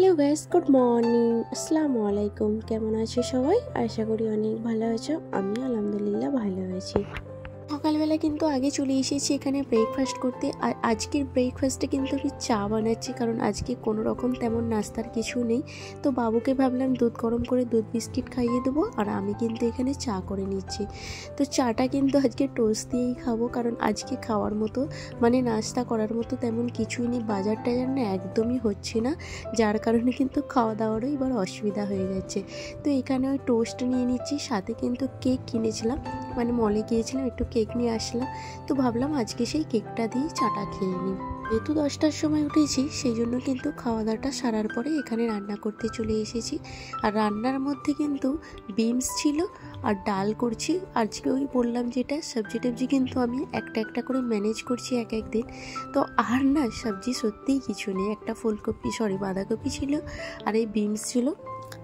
Hello guys, good morning, আসসালামু আলাইকুম। কেমন আছো সবাই? আশা করি অনেক ভালো আছো। আমি আলহামদুলিল্লাহ ভালো আছি। সকালবেলা কিন্তু আগে চলে এসেছি এখানে ব্রেকফাস্ট করতে। আর আজকের ব্রেকফাস্টে কিন্তু আমি চা বানাচ্ছি, কারণ আজকে কোনো রকম তেমন নাস্তার কিছু নেই। তো বাবুকে ভাবলাম দুধ গরম করে দুধ বিস্কিট খাইয়ে দেবো, আর আমি কিন্তু এখানে চা করে নিচ্ছি। তো চাটা কিন্তু আজকে টোস্ট দিয়েই খাবো, কারণ আজকে খাওয়ার মতো মানে নাস্তা করার মতো তেমন কিছুই নেই। বাজার টাজার না একদমই হচ্ছে না, যার কারণে কিন্তু খাওয়া দাওয়ারও এবার অসুবিধা হয়ে যাচ্ছে। তো এখানে ওই টোস্ট নিয়ে নিচ্ছি, সাথে কিন্তু কেক কিনেছিলাম, মানে মলে গিয়েছিলাম, একটু কেক নিয়ে আসলাম। তো ভাবলাম আজকে সেই কেকটা দিয়ে চাটা খেয়ে নিই। যেহেতু 10টার সময় উঠেছি, সেই জন্য কিন্তু খাওয়া দাওয়াটা সারার পরে এখানে রান্না করতে চলে এসেছি। আর রান্নার মধ্যে কিন্তু বিনস ছিল আর ডাল করছি। আজকে ওই বললাম যেটা সবজি টবজি কিন্তু আমি একটা একটা করে ম্যানেজ করছি এক এক দিন। তো আর না সবজি সত্যিই কিছু নেই, একটা ফুলকপি বাঁধাকপি ছিল আর এই বিনস ছিল।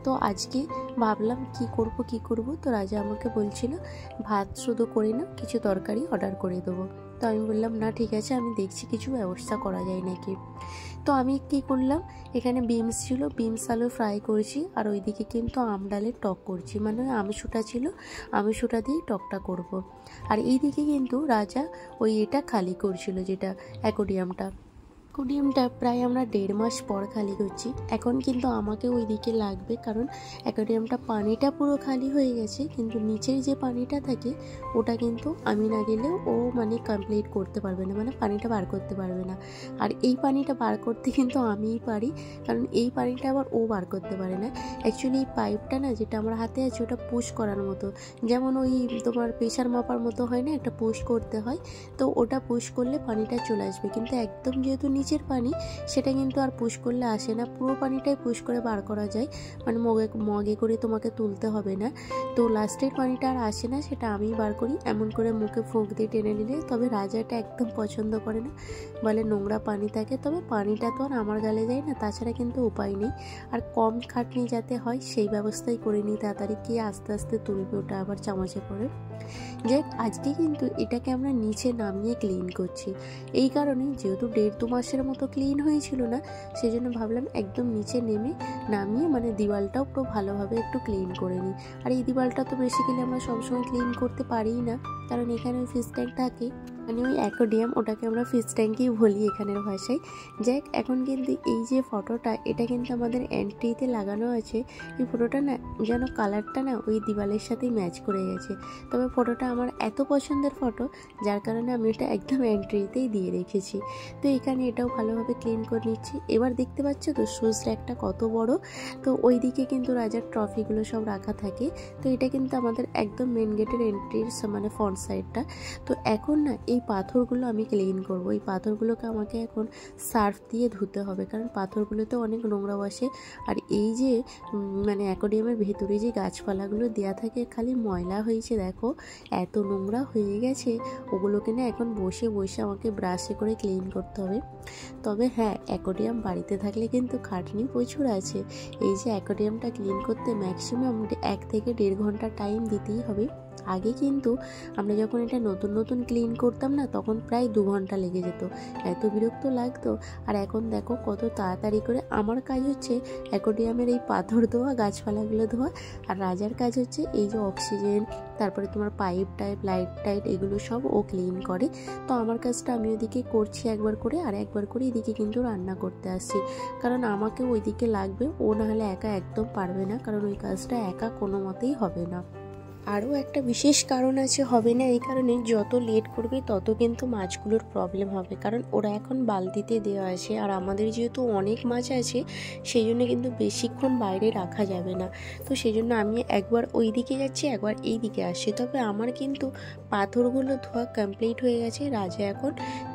তো আজকে ভাবলাম কি করব। তো রাজা আমাকে বলছিল ভাত শুধু করে না, কিছু তরকারি অর্ডার করে দেবো। তো আমি বললাম না ঠিক আছে, আমি দেখছি কিছু ব্যবস্থা করা যায় নাকি। তো আমি কি করলাম, এখানে বিনস ছিল, বিনস আলু ফ্রাই করছি, আর ওইদিকে কিন্তু আমডালের টক করছি, মানে আমসুটা ছিল, আমসুটা দিয়েই টকটা করব। আর এইদিকে কিন্তু রাজা ওই এটা খালি করছিল, যেটা অ্যাকোয়ারিয়ামটা প্রায় আমরা 1.5 মাস পর খালি করছি। এখন কিন্তু আমাকে ওই দিকে লাগবে, কারণ অ্যাকোয়ারিয়ামটা পানিটা পুরো খালি হয়ে গেছে, কিন্তু নিচের যে পানিটা থাকে ওটা কিন্তু আমি না গেলেও ও মানে কমপ্লিট করতে পারবে না, মানে পানিটা বার করতে পারবে না। আর এই পানিটা বার করতে কিন্তু আমিই পারি, কারণ এই পানিটা আবার ও বার করতে পারে না। অ্যাকচুয়ালি এই পাইপটা না, যেটা আমার হাতে আছে, ওটা পুশ করার মতো, যেমন ওই তোমার প্রেশার মাপার মতো হয় না, একটা পুশ করতে হয়। তো ওটা পুশ করলে পানিটা চলে আসবে, কিন্তু একদম যেহেতু নিচের পানি, সেটা কিন্তু আর পুশ করলে আসে না, পুরো পানিটাই পুশ করে বার করা যায়, মানে মগে করে তোমাকে তুলতে হবে না। তো লাস্টের পানিটা আর আসে না, সেটা আমিই বার করি, এমন করে মুখে ফুঁক দিয়ে টেনে নিলে। তবে রাজা এটা একদম পছন্দ করে না, বলে নোংরা পানি থাকে, তবে পানিটা তো আর আমার গালে যায় না, তাছাড়া কিন্তু উপায় নেই। আর কম খাটনি যাতে হয় সেই ব্যবস্থাই করে নিই, তাড়াতাড়ি কে আস্তে আস্তে তুলবে ওটা আবার চামচে করে। যাই আজকে কিন্তু এটাকে আমরা নিচে নামিয়ে ক্লিন করছি, এই কারণে যেহেতু 1.5-2 মাসের মতো ক্লিন হয়েছিল না, সেই জন্য ভাবলাম একদম নিচে নামিয়ে মানে দেওয়ালটাও পুরো ভালোভাবে একটু ক্লিন করে নিই। আর এই দেওয়ালটা তো বেসিক্যালি আমরা সবসময় ক্লিন করতে পারিই না, কারণ এখানে ওই ফিশ ট্যাঙ্ক থাকে, মানে ওই অ্যাকোয়ারিয়াম, ওটাকে আমরা ফিশ ট্যাঙ্কই বলি এখানের ভাষায়। যাই এখন কিন্তু এই যে ফটোটা, এটা কিন্তু আমাদের এন্ট্রিতে লাগানো আছে। এই ফটোটা না যেন কালারটা না ওই দেওয়ালের সাথেই ম্যাচ করে গেছে। তবে ফটোটা আমার এত পছন্দের ফটো, যার কারণে আমি এটা একদম এন্ট্রিতেই দিয়ে রেখেছি। তো এখানে এটাও ভালোভাবে ক্লিন করে নিচ্ছি। এবার দেখতে পাচ্ছ তো শুজ র্যাকটা কত বড়। তো ওই দিকে কিন্তু রাজার ট্রফিগুলো সব রাখা থাকে। তো এটা কিন্তু আমাদের একদম মেন গেটের এন্ট্রির মানে ফ্রন্ট সাইডটা। তো এখন না এই পাথরগুলো আমি ক্লিন করব। এই পাথরগুলোকে আমাকে এখন সার্ফ দিয়ে ধুতে হবে, কারণ পাথরগুলোতে অনেক নোংরা বসে। আর এই যে মানে অ্যাকোয়ারিয়ামের ভেতরে যে গাছপালাগুলো দেওয়া থাকে, খালি ময়লা হয়েছে, দেখো এত নোংরা হয়ে গেছে। ওগুলোকে না এখন বসে বসে আমাকে ব্রাশে করে ক্লিন করতে হবে। তবে হ্যাঁ, অ্যাকোয়ারিয়াম বাড়িতে থাকলে কিন্তু খাটনি প্রচুর আছে। এই যে অ্যাকোয়ারিয়ামটা ক্লিন করতে ম্যাক্সিমাম 1 থেকে 1.5 ঘন্টা টাইম দিতেই হবে। আগে কিন্তু আমরা যখন এটা নতুন ক্লিন করতাম না, তখন প্রায় 2 ঘন্টা লেগে যেত, এত বিরক্ত লাগতো। আর এখন দেখো কত তাড়াতাড়ি করে। আমার কাজ হচ্ছে অ্যাকোয়ারিয়ামের এই পাথর ধোয়া, গাছপালাগুলো ধোয়া, আর রাজার কাজ হচ্ছে এই যে অক্সিজেন, তারপরে তোমার পাইপ লাইট এগুলো সব ও ক্লিন করে। তো আমার কাজটা আমি ওইদিকে করছি একবার করে, আর একবার করে এদিকে কিন্তু রান্না করতে আসছি, কারণ আমাকে ওইদিকে লাগবে, ও নাহলে একা একদম পারবে না, কারণ ওই কাজটা একা কোনো মতেই হবে না। আরও একটা বিশেষ কারণ আছে হবে না, এই কারণে যত লেট করবে তত কিন্তু মাছগুলোর প্রবলেম হবে, কারণ ওরা এখন বালতিতে দেওয়া আছে। আর আমাদের যেহেতু অনেক মাছ আছে, সেই জন্য কিন্তু বেশিক্ষণ বাইরে রাখা যাবে না। তো সেই জন্য আমি একবার ওই দিকে যাচ্ছি, একবার এই দিকে আসছি। তবে আমার কিন্তু পাথরগুলো ধোয়া কমপ্লিট হয়ে গেছে। রাজা এখন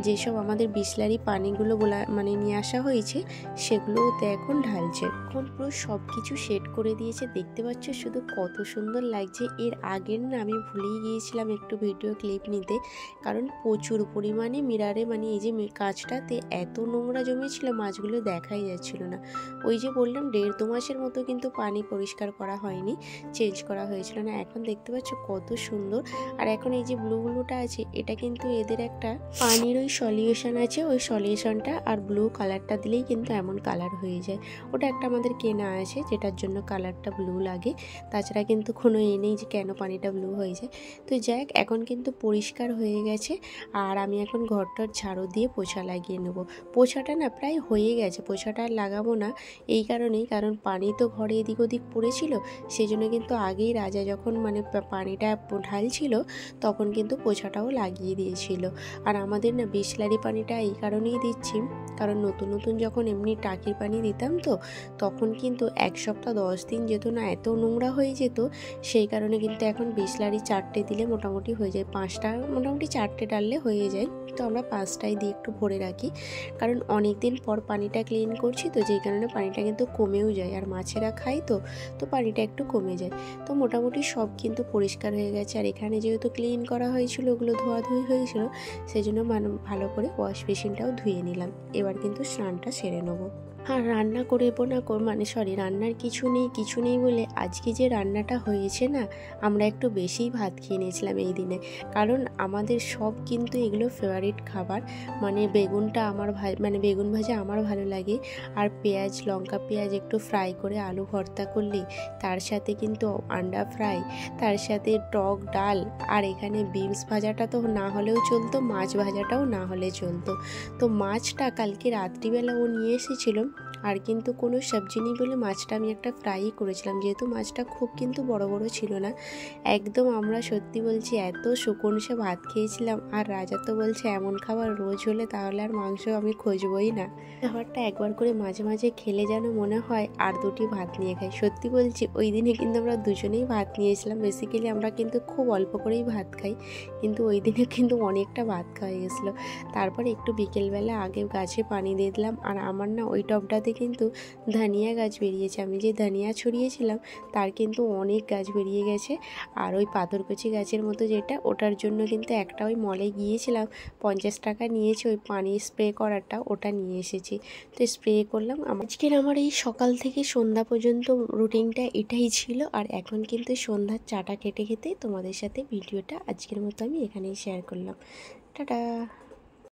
যেসব আমাদের বিসলারি পানিগুলো মানে নিয়ে আসা হয়েছে, সেগুলো ওতে এখন ঢালছে। এখন পুরো সব কিছু সেট করে দিয়েছে, দেখতে পাচ্ছ শুধু কত সুন্দর লাগছে। এর আগের না আমি ভুলেই গিয়েছিলাম একটু ভিডিও ক্লিপ নিতে, কারণ প্রচুর পরিমাণে মিরারে মানে এই যে কাঁচটাতে এত নোংরা জমেছিল মাছগুলো দেখাই যাচ্ছিল না। ওই যে বললাম 1.5-2 মাসের মতো কিন্তু পানি পরিষ্কার করা হয়নি, চেঞ্জ করা হয়েছিল না। এখন দেখতে পাচ্ছ কত সুন্দর। আর এখন এই যে ব্লুটা আছে এটা কিন্তু এদের একটা পানির ওই সলিউশন আছে, ওই সলিউশনটা আর ব্লু কালারটা দিলেই কিন্তু এমন কালার হয়ে যায়। ওটা একটা আমাদের কেনা আছে যেটার জন্য কালারটা ব্লু লাগে, তাছাড়া কিন্তু কোনো নেই যে কেন পানিটা ব্লু হয়ে যায়। তো যাই হোক, এখন কিন্তু পরিষ্কার হয়ে গেছে আর আমি এখন ঘরটার ঝাড়ু দিয়ে পোছা লাগিয়ে নেব। পোছাটা না প্রায় হয়ে গেছে, পোছাটা আর লাগাবো না এই কারণেই, কারণ পানি তো ঘরে এদিক ওদিক পড়েছিল, সেই জন্য কিন্তু আগেই রাজা যখন মানে পানিটা ঢালছিল তখন কিন্তু পোছাটাও লাগিয়ে দিয়েছিল। আর আমাদের না বিসলারি পানিটা এই কারণেই দিচ্ছি, কারণ নতুন নতুন যখন এমনি টাকির পানি দিতাম তো তখন কিন্তু 1 সপ্তাহ 10 দিন যেত না, এত নোংরা হয়ে যেত। সেই কারণে কিন্তু এখন বিসলারি 4টে দিলে মোটামুটি হয়ে যায়, 5টা মোটামুটি 4টে ডাললে হয়ে যায়। তো আমরা 5টাই দিয়ে একটু ভরে রাখি, কারণ অনেক দিন পর পানিটা ক্লিন করছি তো যেই কারণে পানিটা কিন্তু কমেও যায়, আর মাছেরা খায় তো পানিটা একটু কমে যায়। তো মোটামুটি সব কিন্তু পরিষ্কার হয়ে গেছে। আর এখানে যেহেতু ক্লিন করা হয়েছিল, ওগুলো ধোয়াধুয়ি হয়েছিল, সেই জন্য ভালো করে ওয়াশ বেসিনটাও ধুয়ে নিলাম। এবার কিন্তু স্নানটা সেরে নেবো। আর রান্না করবো না মানে রান্নার কিছু নেই বলে আজকে যে রান্নাটা হয়েছে না, আমরা একটু বেশিই ভাত খেয়ে নিয়েছিলাম এই দিনে। কারণ আমাদের সব কিন্তু এগুলো ফেভারিট খাবার, মানে বেগুনটা মানে বেগুন ভাজা আমার ভালো লাগে, আর পেঁয়াজ লঙ্কা পেঁয়াজ একটু ফ্রাই করে আলু ভর্তা করলে, তার সাথে কিন্তু আন্ডা ফ্রাই, তার সাথে টক ডাল, আর এখানে বিনস ভাজাটা তো না হলেও চলতো, মাছ ভাজাটাও না হলে চলতো। তো মাছটা কালকে রাত্রিবেলা ও নিয়ে এসেছিল, আর কিন্তু কোনো সবজি নেই বলে মাছটা আমি একটা ফ্রাই করেছিলাম, যেহেতু মাছটা খুব কিন্তু বড় বড় ছিল না একদম। আমরা সত্যি বলছি এত সুকোনসে ভাত খেয়েছিলাম। আর রাজা তো বলছে এমন খাবার রোজ হলে তাহলে আর মাংস আমি খুঁজবই না। খাবারটা একবার করে মাঝে মাঝে খেলে যেন মনে হয় আর 2টি ভাত নিয়ে খাই। সত্যি বলছি ওই দিনে কিন্তু আমরা দুজনেই ভাত নিয়েছিলাম, বেসিক্যালি আমরা কিন্তু খুব অল্প করেই ভাত খাই, কিন্তু ওই দিনে কিন্তু অনেকটা ভাত খাওয়া গেছিলো। তারপর একটু বিকেলবেলা আগে গাছে পানি দিয়ে দিলাম। আর আমার না ওই টবটাতে কিন্তু ধনিয়া গাছ বেরিয়েছে, আমি যে ধনিয়া ছড়িয়েছিলাম তার কিন্তু অনেক গাছ বেরিয়ে গেছে। আর ওই পাথরকুচি গাছের মতো যেটা, ওটার জন্য কিন্তু একটা ওই মলে গিয়েছিলাম, 50 টাকা নিয়েছে ওই পানি স্প্রে করাটা, ওটা নিয়ে এসেছি। তো স্প্রে করলাম। আজকের আমার এই সকাল থেকে সন্ধ্যা পর্যন্ত রুটিনটা এটাই ছিল। আর এখন কিন্তু সন্ধ্যার চাটা খেতে খেতে তোমাদের সাথে ভিডিওটা আজকের মতো আমি এখানেই শেয়ার করলাম। টাটা।